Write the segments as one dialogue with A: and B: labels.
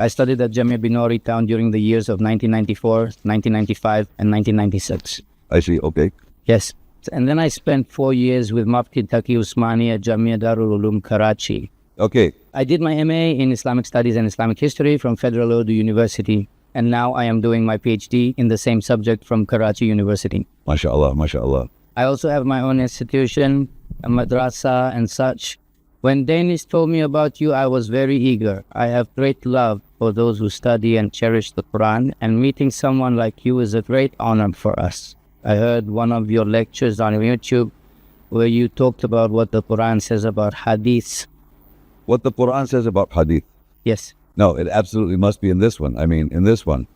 A: I studied at Jamia Binori Town during the years of 1994, 1995, and 1996.
B: I see, okay.
A: Yes. And then I spent 4 years with Mufti Taqi Usmani at Jamia Darul Uloom Karachi.
B: Okay.
A: I did my MA in Islamic Studies and Islamic History from Federal Urdu University, and now I am doing my PhD in the same subject from Karachi University.
B: MashaAllah, MashaAllah.
A: I also have my own institution, a madrasa and such. When Danish told me about you, I was very eager. I have great love for those who study and cherish the Quran, and meeting someone like you is a great honor for us. I heard one of your lectures on YouTube where you talked about what the Quran says about Hadith.
B: What the Quran says about Hadith?
A: Yes.
B: No, it absolutely must be in this one. I mean, in this one.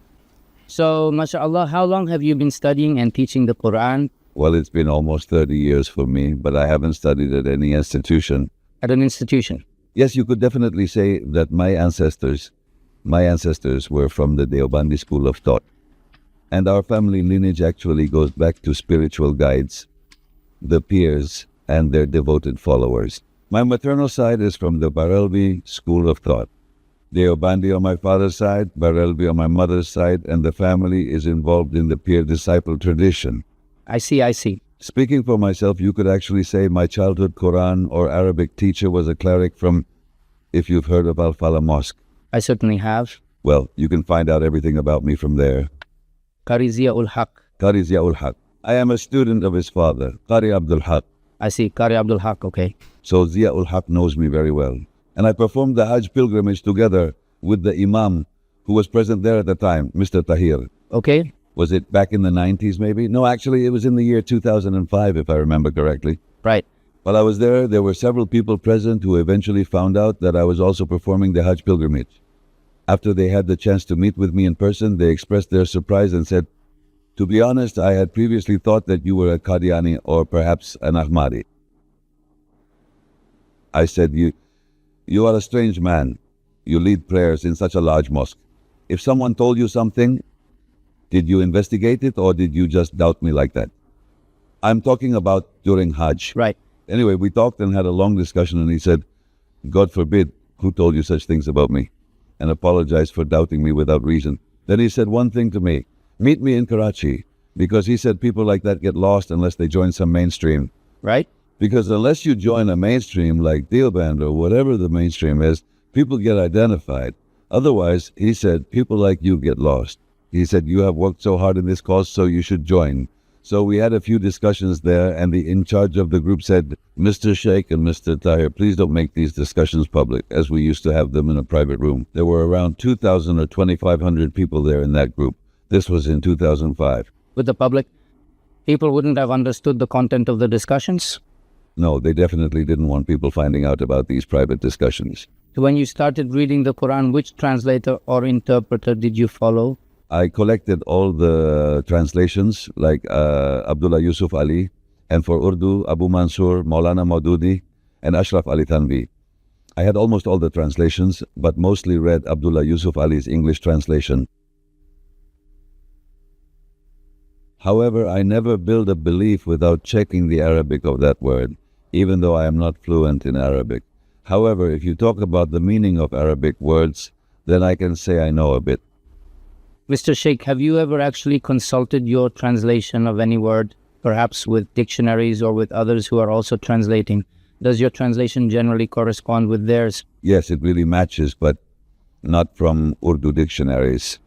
A: So, mashallah, how long have you been studying and teaching the Quran?
B: Well, it's been almost 30 years for me, but I haven't studied at any institution.
A: At an institution?
B: Yes, you could definitely say that my ancestors were from the Deobandi school of thought. And our family lineage actually goes back to spiritual guides, the peers, and their devoted followers. My maternal side is from the Barelvi school of thought. Deobandi on my father's side, Barelvi on my mother's side, and the family is involved in the peer-disciple tradition.
A: I see.
B: Speaking for myself, you could actually say my childhood Quran or Arabic teacher was a cleric from, if you've heard of Al-Fala Mosque.
A: I certainly have.
B: Well, you can find out everything about me from there.
A: Qari Zia-ul Haq.
B: Qari Zia-ul Haq. I am a student of his father, Qari Abdul Haq.
A: I see, Qari Abdul Haq, okay.
B: So Zia-ul Haq knows me very well. And I performed the Hajj pilgrimage together with the Imam who was present there at the time, Mr. Tahir.
A: Okay.
B: Was it back in the 90s maybe? No, actually it was in the year 2005 if I remember correctly.
A: Right.
B: While I was there were several people present who eventually found out that I was also performing the Hajj pilgrimage. After they had the chance to meet with me in person, they expressed their surprise and said, "To be honest, I had previously thought that you were a Qadiani or perhaps an Ahmadi." I said, you are a strange man. You lead prayers in such a large mosque. If someone told you something, did you investigate it or did you just doubt me like that? I'm talking about during Hajj.
A: Right.
B: Anyway, we talked and had a long discussion, and he said, "God forbid, who told you such things about me?" and apologized for doubting me without reason. Then he said one thing to me, "Meet me in Karachi," because he said people like that get lost unless they join some mainstream.
A: Right.
B: Because unless you join a mainstream like Deoband or whatever the mainstream is, people get identified. Otherwise, he said, people like you get lost. He said, you have worked so hard in this cause, so you should join. So we had a few discussions there, and the in charge of the group said, "Mr. Sheikh and Mr. Tahir, please don't make these discussions public, as we used to have them in a private room." There were around 2,000 or 2,500 people there in that group. This was in 2005.
A: With the public, people wouldn't have understood the content of the discussions?
B: No, they definitely didn't want people finding out about these private discussions.
A: So when you started reading the Quran, which translator or interpreter did you follow?
B: I collected all the translations like Abdullah Yusuf Ali, and for Urdu, Abu Mansur, Maulana Maududi, and Ashraf Ali Thanvi. I had almost all the translations, but mostly read Abdullah Yusuf Ali's English translation. However, I never build a belief without checking the Arabic of that word, even though I am not fluent in Arabic. However, if you talk about the meaning of Arabic words, then I can say I know a bit.
A: Mr. Sheikh, have you ever actually consulted your translation of any word, perhaps with dictionaries or with others who are also translating? Does your translation generally correspond with theirs?
B: Yes, it really matches, but not from Urdu dictionaries.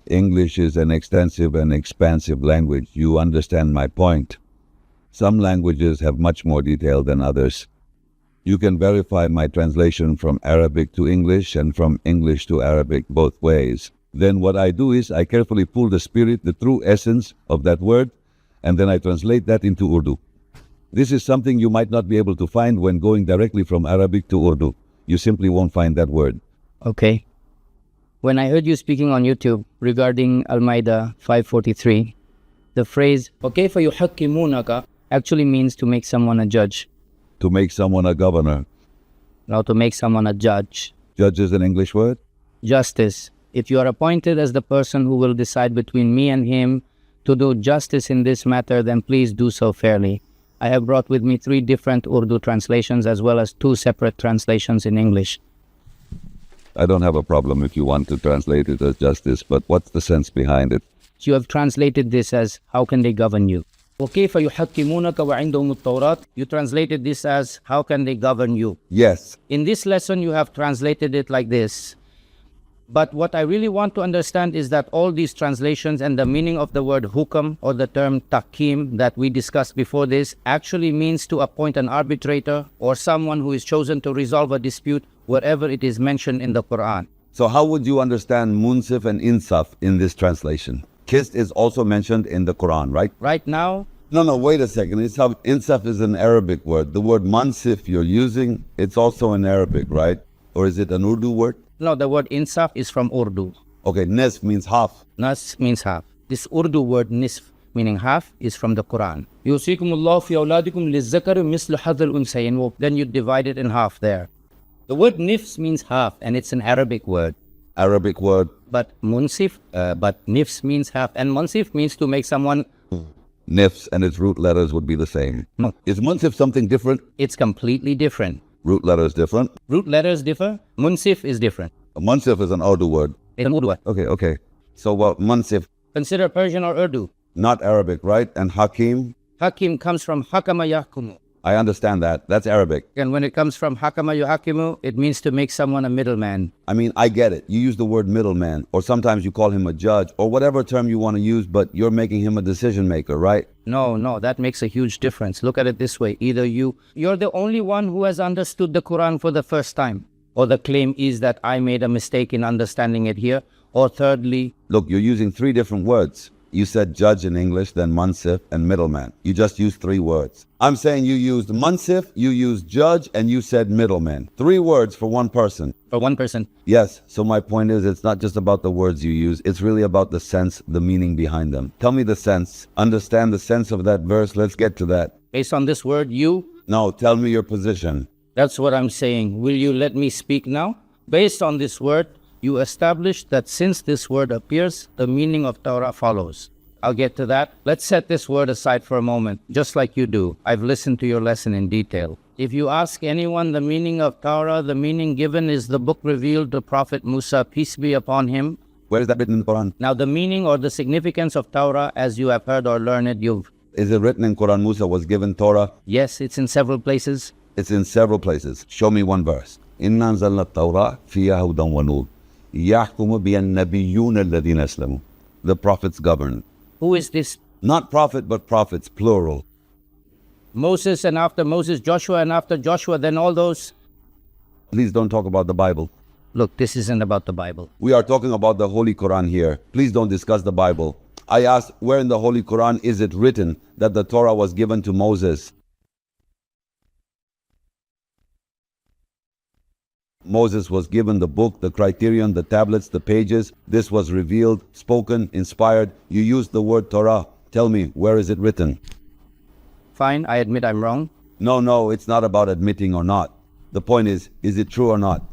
B: English is an extensive and expansive language. You understand my point. Some languages have much more detail than others. You can verify my translation from Arabic to English and from English to Arabic both ways. Then what I do is I carefully pull the spirit, the true essence of that word, and then I translate that into Urdu. This is something you might not be able to find when going directly from Arabic to Urdu. You simply won't find that word.
A: Okay. When I heard you speaking on YouTube regarding Al-Ma'idah 543, the phrase وَكَيْفَ يُحَكِّمُونَكَ actually means to make someone a judge.
B: To make someone a governor.
A: Now to make someone a judge.
B: Judge is an English word?
A: Justice. If you are appointed as the person who will decide between me and him to do justice in this matter, then please do so fairly. I have brought with me 3 different Urdu translations as well as 2 separate translations in English.
B: I don't have a problem if you want to translate it as justice, but what's the sense behind it?
A: You have translated this as, how can they govern you? وَكَيْفَ يُحَكِّمُونَكَ وَعِنْدَهُمُ التَّوْرَاةُ. You translated this as, how can they govern you?
B: Yes.
A: In this lesson, you have translated it like this. But what I really want to understand is that all these translations and the meaning of the word hukam or the term takim that we discussed before this actually means to appoint an arbitrator or someone who is chosen to resolve a dispute wherever it is mentioned in the Quran.
B: So how would you understand munsif and insaf in this translation? Qist is also mentioned in the Quran, right?
A: Right now,
B: No, wait a second. Insaf is an Arabic word. The word mansif you're using, it's also in Arabic, right? Or is it an Urdu word?
A: no, the word insaf is from Urdu.
B: Okay, nisf means half.
A: Nas means half. This Urdu word nisf, meaning half, is from the Quran. يُوصِيكُمُ اللَّهُ فِي أَوْلَادِكُمْ لِلذَّكَرِ مِثْلُ حَظِّ الْأُنْثَيَيْنِ. Then you divide it in half there. The word nifs means half, and it's an Arabic word.
B: Arabic word.
A: But nifs means half, and munsif means to make someone.
B: Nifs and its root letters would be the same. Is munsif something different?
A: It's completely different.
B: Root letters different?
A: Root letters differ. Munsif is different.
B: Munsif is an Urdu word.
A: It's an Urdu word.
B: Okay. So what munsif?
A: Consider Persian or Urdu.
B: Not Arabic, right? And hakim?
A: Hakim comes from hakama yahkumu.
B: I understand that. That's Arabic.
A: And when it comes from hakama yuhakimu, it means to make someone a middleman.
B: I mean, I get it. You use the word middleman, or sometimes you call him a judge, or whatever term you want to use, but you're making him a decision maker, right?
A: No, that makes a huge difference. Look at it this way. Either you're the only one who has understood the Quran for the first time, or the claim is that I made a mistake in understanding it here, or thirdly,
B: Look, you're using three different words. You said judge in English, then mansif and middleman. You just used three words. I'm saying you used mansif, you used judge, and you said middleman. 3 words for one person.
A: for one person.
B: Yes, so my point is it's not just about the words you use, it's really about the sense, the meaning behind them. Tell me the sense. Understand the sense of that verse. Let's get to that.
A: Based on this word, you,
B: No, tell me your position.
A: that's what I'm saying. Will you let me speak now? Based on this word, you establish that since this word appears, the meaning of Torah follows. I'll get to that. Let's set this word aside for a moment, just like you do. I've listened to your lesson in detail. If you ask anyone the meaning of Torah, the meaning given is the book revealed to Prophet Musa, peace be upon him.
B: Where is that written in the Quran?
A: Now the meaning or the significance of Torah, as you have heard or learned,
B: Is it written in Quran Musa was given Torah?
A: yes, it's in several places.
B: It's in several places. Show me one verse. إِنَّا أَنزَلْنَا التَّوْرَاةَ فِيهَا هُدًى وَنُورٌ يَحْكُمُ بِهَا النَّبِيُّونَ الَّذِينَ أَسْلَمُوا. The prophets govern.
A: Who is this?
B: Not prophet, but prophets, plural.
A: Moses, and after Moses, Joshua, and after Joshua, then all those.
B: Please don't talk about the Bible.
A: Look, this isn't about the Bible.
B: We are talking about the Holy Quran here. Please don't discuss the Bible. I asked, where in the Holy Quran is it written that the Torah was given to Moses? Moses was given the book, the criterion, the tablets, the pages. This was revealed, spoken, inspired. You used the word Torah. Tell me, where is it written?
A: Fine, I admit I'm wrong.
B: No, it's not about admitting or not. The point is it true or not?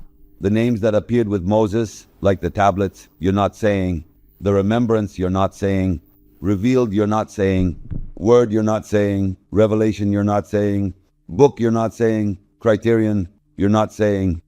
B: The names that appeared with Moses, like the tablets, you're not saying. The remembrance, you're not saying. Revealed, you're not saying. Word, you're not saying. Revelation, you're not saying. Book, you're not saying. Criterion, you're not saying.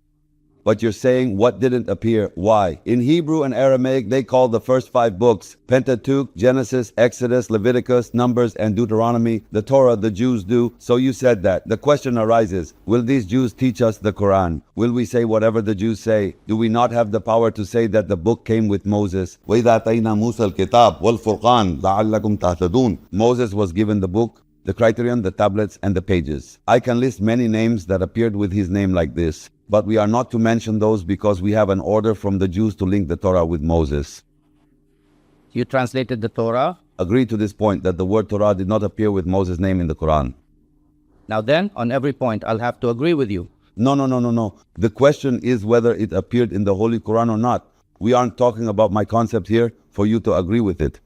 B: But you're saying what didn't appear. Why? In Hebrew and Aramaic, they call the first 5 books Pentateuch, Genesis, Exodus, Leviticus, Numbers, and Deuteronomy. The Torah, the Jews do. So you said that. The question arises, will these Jews teach us the Quran? Will we say whatever the Jews say? Do we not have the power to say that the book came with Moses? وَإِذَا أَتَيْنَا مُوسَى الْكِتَابَ وَالْفُرْقَانَ لَعَلَّكُمْ تَهْتَدُونَ. Moses was given the book, the criterion, the tablets, and the pages. I can list many names that appeared with his name like this. But we are not to mention those because we have an order from the Jews to link the Torah with Moses.
A: You translated the Torah.
B: Agree to this point that the word Torah did not appear with Moses' name in the Quran.
A: Now then, on every point, I'll have to agree with you.
B: No. The question is whether it appeared in the Holy Quran or not. We aren't talking about my concept here for you to agree with it.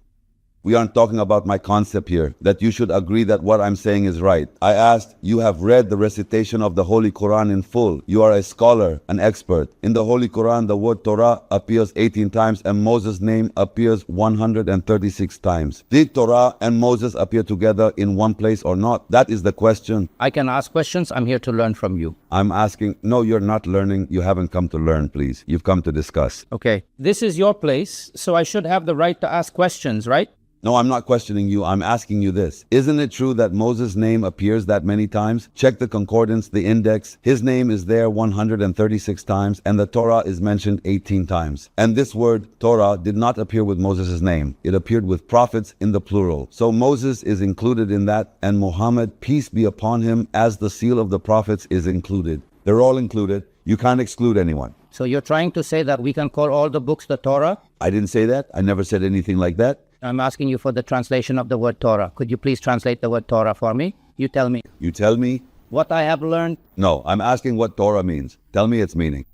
B: We aren't talking about my concept here, that you should agree that what I'm saying is right. I asked, you have read the recitation of the Holy Quran in full. You are a scholar, an expert. In the Holy Quran, the word Torah appears 18 times and Moses' name appears 136 times. Did Torah and Moses appear together in one place or not? That is the question.
A: I can ask questions. I'm here to learn from you.
B: I'm asking, no, you're not learning. You haven't come to learn, please. You've come to discuss.
A: Okay. This is your place, so I should have the right to ask questions, right?
B: No, I'm not questioning you. I'm asking you this. Isn't it true that Moses' name appears that many times? Check the concordance, the index. His name is there 136 times and the Torah is mentioned 18 times. And this word, Torah, did not appear with Moses' name. It appeared with prophets in the plural. So Moses is included in that, and Muhammad, peace be upon him, as the seal of the prophets, is included. They're all included. You can't exclude anyone.
A: So you're trying to say that we can call all the books the Torah?
B: I didn't say that. I never said anything like that.
A: I'm asking you for the translation of the word Torah. Could you please translate the word Torah for me? You tell me.
B: You tell me?
A: What I have learned.
B: No, I'm asking what Torah means. Tell me its meaning.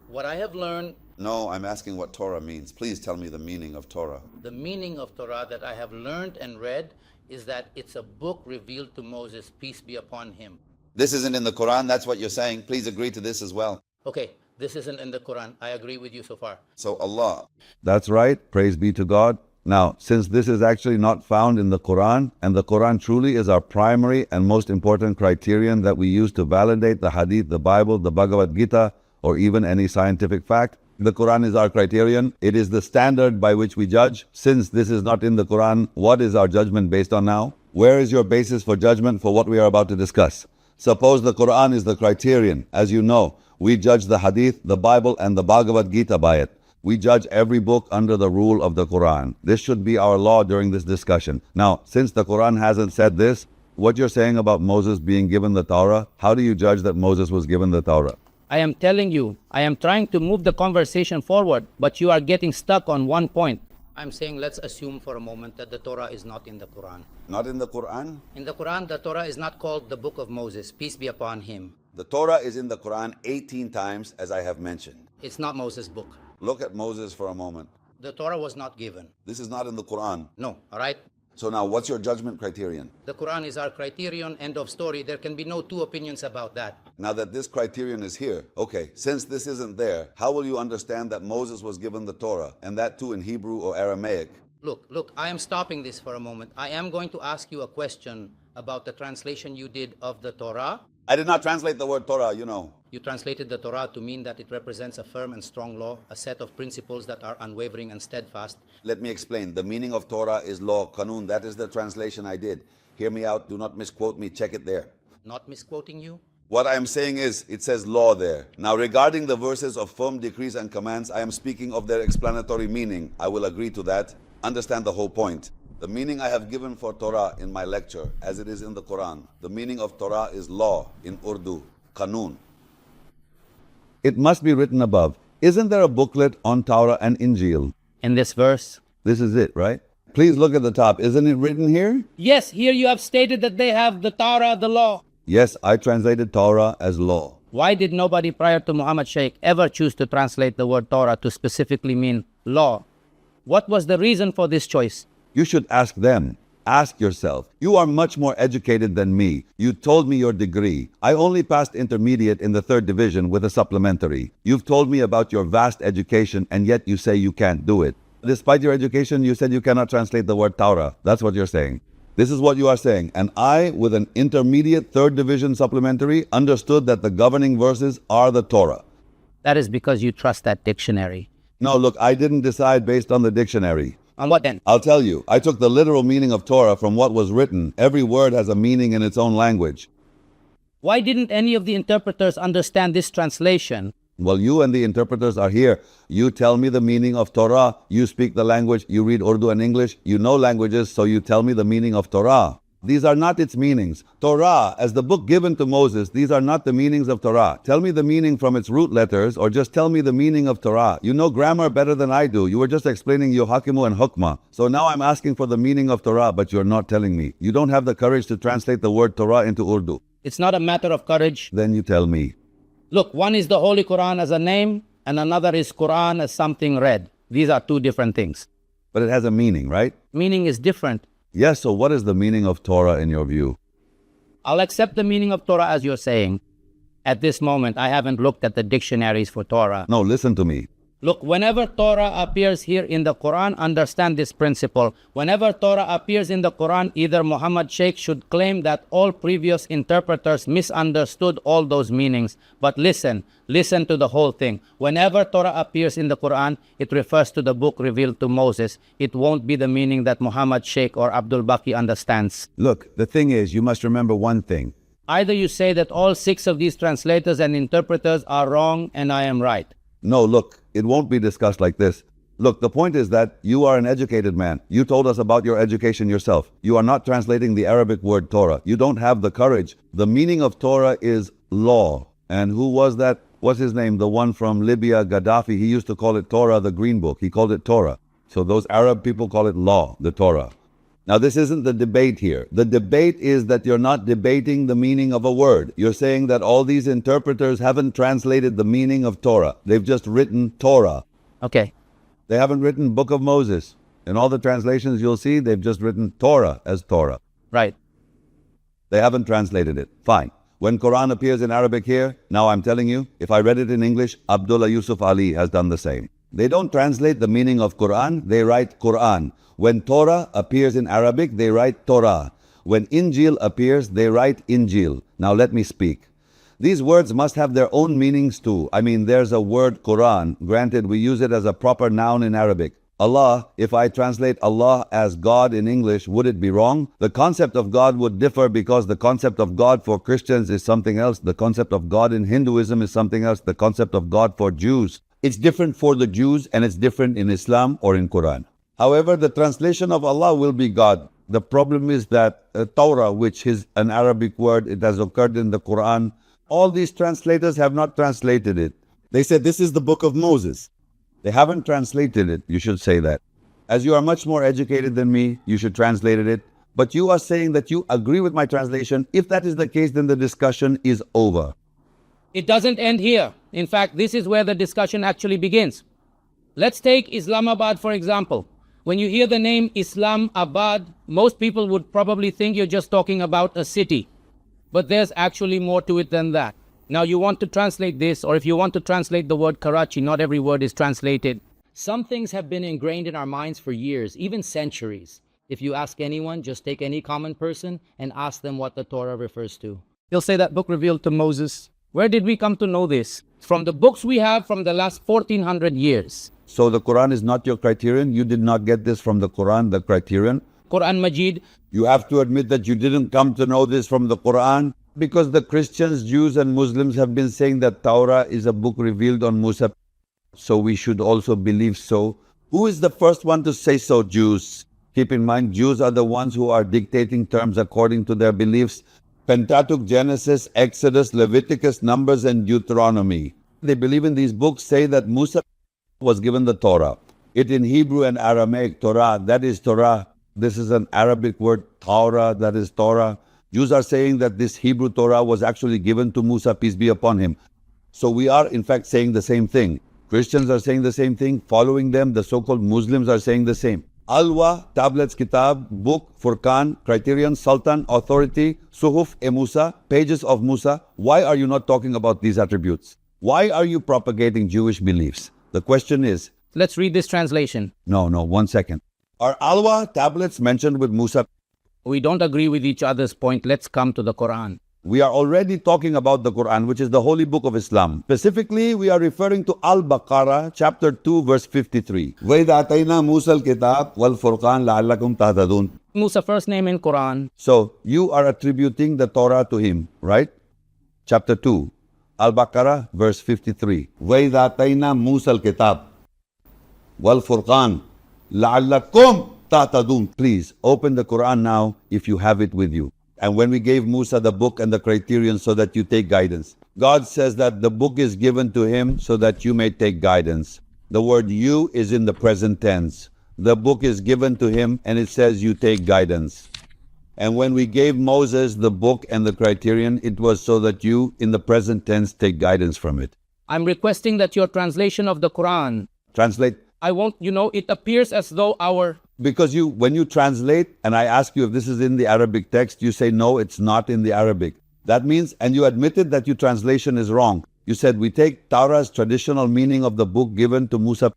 A: What I have learned.
B: No, I'm asking what Torah means. Please tell me the meaning of Torah.
A: The meaning of Torah that I have learned and read is that it's a book revealed to Moses, peace be upon him.
B: This isn't in the Quran. That's what you're saying. Please agree to this as well.
A: Okay. This isn't in the Quran. I agree with you so far.
B: So Allah. That's right. Praise be to God. Now, since this is actually not found in the Quran, and the Quran truly is our primary and most important criterion that we use to validate the Hadith, the Bible, the Bhagavad Gita, or even any scientific fact, the Quran is our criterion. It is the standard by which we judge. Since this is not in the Quran, what is our judgment based on now? Where is your basis for judgment for what we are about to discuss? Suppose the Quran is the criterion. As you know, we judge the Hadith, the Bible, and the Bhagavad Gita by it. We judge every book under the rule of the Quran. This should be our law during this discussion. Now, since the Quran hasn't said this, what you're saying about Moses being given the Torah, how do you judge that Moses was given the Torah?
A: I am telling you, I am trying to move the conversation forward, but you are getting stuck on one point. I'm saying let's assume for a moment that the Torah is not in the Quran.
B: Not in the Quran?
A: In the Quran, the Torah is not called the book of Moses, peace be upon him.
B: The Torah is in the Quran 18 times, as I have mentioned.
A: It's not Moses' book.
B: Look at Moses for a moment.
A: The Torah was not given.
B: This is not in the Quran.
A: No, all right?
B: So now, what's your judgment criterion?
A: The Quran is our criterion, end of story. There can be no two opinions about that.
B: Now that this criterion is here, okay, since this isn't there, how will you understand that Moses was given the Torah, and that too in Hebrew or Aramaic?
A: Look, I am stopping this for a moment. I am going to ask you a question about the translation you did of the Torah.
B: I did not translate the word Torah, you know.
A: You translated the Torah to mean that it represents a firm and strong law, a set of principles that are unwavering and steadfast.
B: Let me explain. The meaning of Torah is law, kanun. That is the translation I did. Hear me out. Do not misquote me. Check it there.
A: Not misquoting you?
B: What I am saying is, it says law there. Now, regarding the verses of firm decrees and commands, I am speaking of their explanatory meaning. I will agree to that. Understand the whole point. The meaning I have given for Torah in my lecture, as it is in the Quran, the meaning of Torah is law in Urdu, kanun. It must be written above. Isn't there a booklet on Torah and Injil?
A: In this verse?
B: This is it, right? Please look at the top. Isn't it written here?
A: Yes, here you have stated that they have the Torah, the law.
B: Yes, I translated Torah as law.
A: Why did nobody prior to Muhammad Shaykh ever choose to translate the word Torah to specifically mean law? What was the reason for this choice?
B: You should ask them. Ask yourself. You are much more educated than me. You told me your degree. I only passed intermediate in the 3rd division with a supplementary. You've told me about your vast education, and yet you say you can't do it. Despite your education, you said you cannot translate the word Torah. That's what you're saying. This is what you are saying. And I, with an intermediate 3rd division supplementary, understood that the governing verses are the Torah.
A: That is because you trust that dictionary.
B: No, look, I didn't decide based on the dictionary.
A: On what then?
B: I'll tell you. I took the literal meaning of Torah from what was written. Every word has a meaning in its own language.
A: Why didn't any of the interpreters understand this translation?
B: Well, you and the interpreters are here. You tell me the meaning of Torah. You speak the language. You read Urdu and English. You know languages, so you tell me the meaning of Torah. These are not its meanings. Torah, as the book given to Moses, these are not the meanings of Torah. Tell me the meaning from its root letters, or just tell me the meaning of Torah. You know grammar better than I do. You were just explaining yuhakimu and hukma. So now I'm asking for the meaning of Torah, but you're not telling me. You don't have the courage to translate the word Torah into Urdu.
A: It's not a matter of courage.
B: Then you tell me.
A: Look, one is the Holy Quran as a name, and another is Quran as something read. These are two different things.
B: But it has a meaning, right?
A: Meaning is different.
B: Yes, so what is the meaning of Torah in your view?
A: I'll accept the meaning of Torah as you're saying. At this moment, I haven't looked at the dictionaries for Torah.
B: No, listen to me.
A: Look, whenever Torah appears here in the Quran, understand this principle. Whenever Torah appears in the Quran, either Muhammad Sheikh should claim that all previous interpreters misunderstood all those meanings. But listen to the whole thing. Whenever Torah appears in the Quran, it refers to the book revealed to Moses. It won't be the meaning that Muhammad Sheikh or Abdul Baqi understands.
B: Look, the thing is, you must remember one thing.
A: Either you say that all 6 of these translators and interpreters are wrong and I am right.
B: No, look, it won't be discussed like this. Look, the point is that you are an educated man. You told us about your education yourself. You are not translating the Arabic word Torah. You don't have the courage. The meaning of Torah is law. And who was that? What's his name? The one from Libya, Gaddafi. He used to call it Torah, the green book. He called it Torah. So those Arab people call it law, the Torah. Now, this isn't the debate here. The debate is that you're not debating the meaning of a word. You're saying that all these interpreters haven't translated the meaning of Torah. They've just written Torah.
A: Okay.
B: They haven't written Book of Moses. In all the translations you'll see, they've just written Torah as Torah.
A: Right.
B: They haven't translated it. Fine. When Quran appears in Arabic here, now I'm telling you, if I read it in English, Abdullah Yusuf Ali has done the same. They don't translate the meaning of Quran, they write Quran. When Torah appears in Arabic, they write Torah. When Injil appears, they write Injil. Now let me speak. These words must have their own meanings too. I mean, there's a word Quran. Granted, we use it as a proper noun in Arabic. Allah, if I translate Allah as God in English, would it be wrong? The concept of God would differ because the concept of God for Christians is something else. The concept of God in Hinduism is something else. The concept of God for Jews, it's different for the Jews and it's different in Islam or in Quran. However, the translation of Allah will be God. The problem is that Torah, which is an Arabic word, it has occurred in the Quran. All these translators have not translated it. They said this is the book of Moses. They haven't translated it. You should say that. As you are much more educated than me, you should translate it. But you are saying that you agree with my translation. If that is the case, then the discussion is over.
A: It doesn't end here. In fact, this is where the discussion actually begins. Let's take Islamabad, for example. When you hear the name Islamabad, most people would probably think you're just talking about a city. But there's actually more to it than that. Now you want to translate this, or if you want to translate the word Karachi, not every word is translated. Some things have been ingrained in our minds for years, even centuries. If you ask anyone, just take any common person and ask them what the Torah refers to. They'll say that book revealed to Moses. Where did we come to know this? From the books we have from the last 1400 years.
B: So the Quran is not your criterion? You did not get this from the Quran, the criterion?
A: Quran Majid.
B: You have to admit that you didn't come to know this from the Quran, because the Christians, Jews and Muslims have been saying that Torah is a book revealed on Musa. So we should also believe so. Who is the first one to say so? Jews. Keep in mind, Jews are the ones who are dictating terms according to their beliefs. Pentateuch, Genesis, Exodus, Leviticus, Numbers and Deuteronomy. They believe in these books, say that Musa was given the Torah. It in Hebrew and Aramaic, Torah, that is Torah. This is an Arabic word, Torah, that is Torah. Jews are saying that this Hebrew Torah was actually given to Musa, peace be upon him. So we are in fact saying the same thing. Christians are saying the same thing. Following them, the so-called Muslims are saying the same. Alwa, tablets, kitab, book, Furqan, criterion, sultan, authority, suhuf, Musa, pages of Musa. Why are you not talking about these attributes? Why are you propagating Jewish beliefs? The question is...
A: Let's read this translation.
B: No, 1 second. Are Alwa tablets mentioned with Musa?
A: We don't agree with each other's point. Let's come to the Quran.
B: We are already talking about the Quran, which is the holy book of Islam. Specifically, we are referring to Al-Baqarah, chapter 2, verse 53. وَإِذْ آتَيْنَا مُوسَى الْكِتَابَ وَالْفُرْقَانَ لَعَلَّكُمْ تَهْتَدُونَ.
A: Musa, first name in Quran.
B: So, you are attributing the Torah to him, right? Chapter 2, Al-Baqarah, verse 53. وَإِذْ آتَيْنَا مُوسَى الْكِتَابَ وَالْفُرْقَانَ لَعَلَّكُمْ تَهْتَدُونَ. Please, open the Quran now if you have it with you. And when we gave Musa the book and the criterion so that you take guidance. God says that the book is given to him so that you may take guidance. The word you is in the present tense. The book is given to him and it says you take guidance. And when we gave Moses the book and the criterion, it was so that you, in the present tense, take guidance from it.
A: I'm requesting that your translation of the Quran...
B: Translate
A: I won't, it appears as though
B: Because when you translate and I ask you if this is in the Arabic text, you say, no, it's not in the Arabic. That means, and you admitted that your translation is wrong. You said, we take Torah's traditional meaning of the book given to Musa.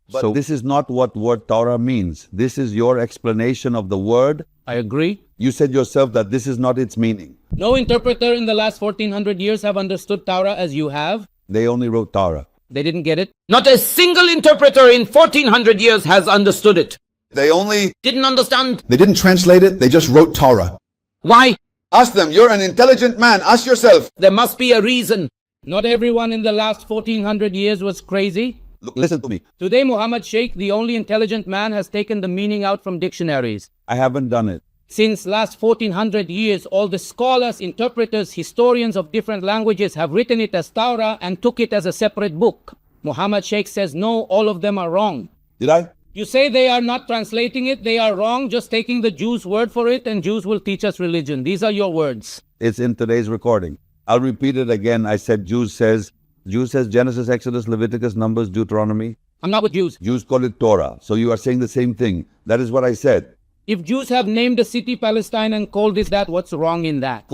B: But so, this is not what word Torah means. This is your explanation of the word.
A: I agree.
B: You said yourself that this is not its meaning.
A: No interpreter in the last 1400 years have understood Torah as you have.
B: They only wrote Torah.
A: They didn't get it. Not a single interpreter in 1400 years has understood it.
C: They only
A: didn't understand.
C: They didn't translate it. They just wrote Torah.
A: Why?
C: Ask them. You're an intelligent man. Ask yourself.
A: There must be a reason. Not everyone in the last 1400 years was crazy.
B: Look, listen to me.
A: Today, Muhammad Sheikh, the only intelligent man, has taken the meaning out from dictionaries.
B: I haven't done it.
A: Since last 1400 years, all the scholars, interpreters, historians of different languages have written it as Torah and took it as a separate book. Muhammad Sheikh says, no, all of them are wrong.
B: Did I?
A: You say they are not translating it, they are wrong, just taking the Jews' word for it, and Jews will teach us religion. These are your words.
B: It's in today's recording. I'll repeat it again. I said Jews says Genesis, Exodus, Leviticus, Numbers, Deuteronomy.
A: I'm not with Jews.
B: Jews call it Torah. So you are saying the same thing. That is what I said.
A: If Jews have named a city Palestine and called this that, what's wrong in that?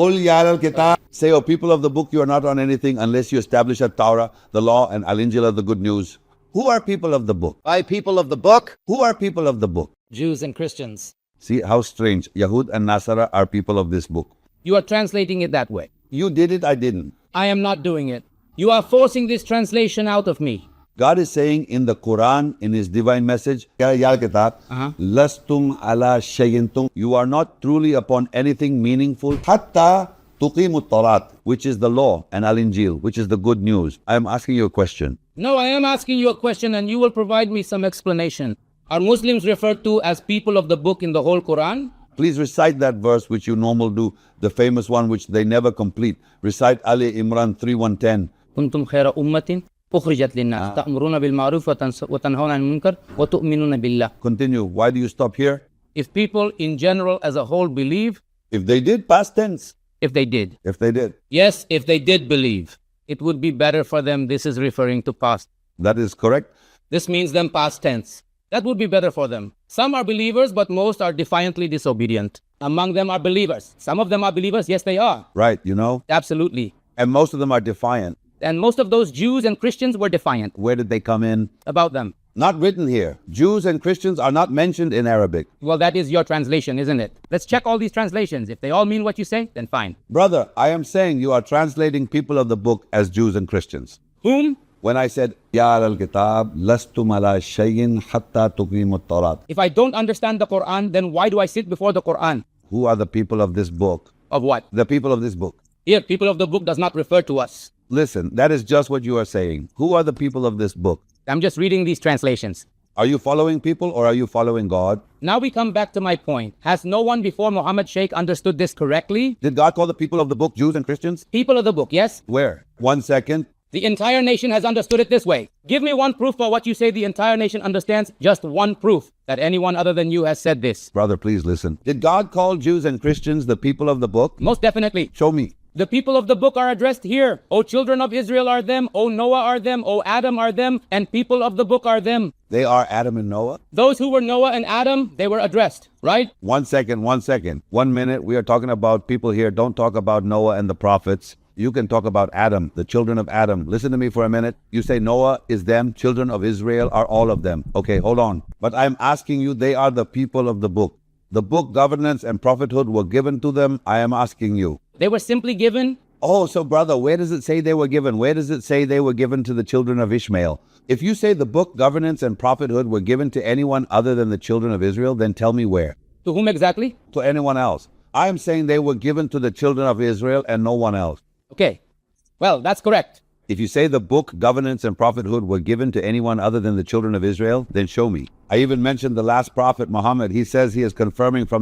B: Say, oh people of the book, you are not on anything unless you establish a Torah, the law, and Al-Injil of the good news. Who are people of the book?
C: By people of the book?
B: Who are people of the book?
A: Jews and Christians.
B: See how strange. Yahud and Nasara are people of this book.
A: You are translating it that way.
B: You did it, I didn't.
A: I am not doing it. You are forcing this translation out of me.
B: God is saying in the Quran, in His divine message, Lastum ala shayintum. You are not truly upon anything meaningful. Hatta tuqimut tarat, which is the law, and Al-Injil, which is the good news. I am asking you a question.
A: No, I am asking you a question and you will provide me some explanation. Are Muslims referred to as people of the book in the whole Quran?
B: Please recite that verse which you normally do, the famous one which they never complete. Recite Ali Imran 3:110.
A: Kuntum khaira ummatin ukhrijat linnas ta'muruna bil ma'ruf wa tanhauna 'anil munkar wa tu'minuna billah.
B: Continue. Why do you stop here?
A: If people in general as a whole believe.
B: If they did, past tense.
A: If they did.
B: If they did.
A: Yes, if they did believe. It would be better for them. This is referring to past.
B: That is correct.
A: This means them past tense. That would be better for them. Some are believers, but most are defiantly disobedient. Among them are believers. Some of them are believers. Yes, they are.
B: Right, you know.
A: Absolutely.
B: And most of them are defiant.
A: And most of those Jews and Christians were defiant.
B: Where did they come in?
A: About them.
B: Not written here. Jews and Christians are not mentioned in Arabic.
A: Well, that is your translation, isn't it? Let's check all these translations. If they all mean what you say, then fine.
B: Brother, I am saying you are translating people of the book as Jews and Christians.
A: Whom?
B: When I said, Ya al-kitab, lastum ala shay'in hatta tuqimut tarat.
A: If I don't understand the Quran, then why do I sit before the Quran?
B: Who are the people of this book?
A: Of what?
B: The people of this book.
A: Here, people of the book does not refer to us.
B: Listen, that is just what you are saying. Who are the people of this book?
A: I'm just reading these translations.
B: Are you following people or are you following God?
A: Now we come back to my point. Has no one before Muhammad Sheikh understood this correctly?
B: Did God call the people of the book Jews and Christians?
A: People of the book, yes.
B: Where? 1 second.
A: The entire nation has understood it this way. Give me one proof for what you say the entire nation understands. Just one proof that anyone other than you has said this.
B: Brother, please listen. Did God call Jews and Christians the people of the book?
A: Most definitely.
B: Show me.
A: The people of the book are addressed here. O children of Israel are them. O Noah are them. O Adam are them. And people of the book are them.
B: They are Adam and Noah?
A: Those who were Noah and Adam, they were addressed, right?
B: 1 second, 1 second. 1 minute, we are talking about people here. Don't talk about Noah and the prophets. You can talk about Adam, the children of Adam. Listen to me for a minute. You say Noah is them, children of Israel are all of them. Okay, hold on. But I'm asking you, they are the people of the book. The book, governance, and prophethood were given to them. I am asking you.
A: They were simply given.
B: Oh, so brother, where does it say they were given? Where does it say they were given to the children of Ishmael? If you say the book, governance, and prophethood were given to anyone other than the children of Israel, then tell me where.
A: To whom exactly?
B: To anyone else. I am saying they were given to the children of Israel and no one else.
A: Okay. Well, that's correct.
B: If you say the book, governance, and prophethood were given to anyone other than the children of Israel, then show me. I even mentioned the last prophet, Muhammad. He says he is confirming from the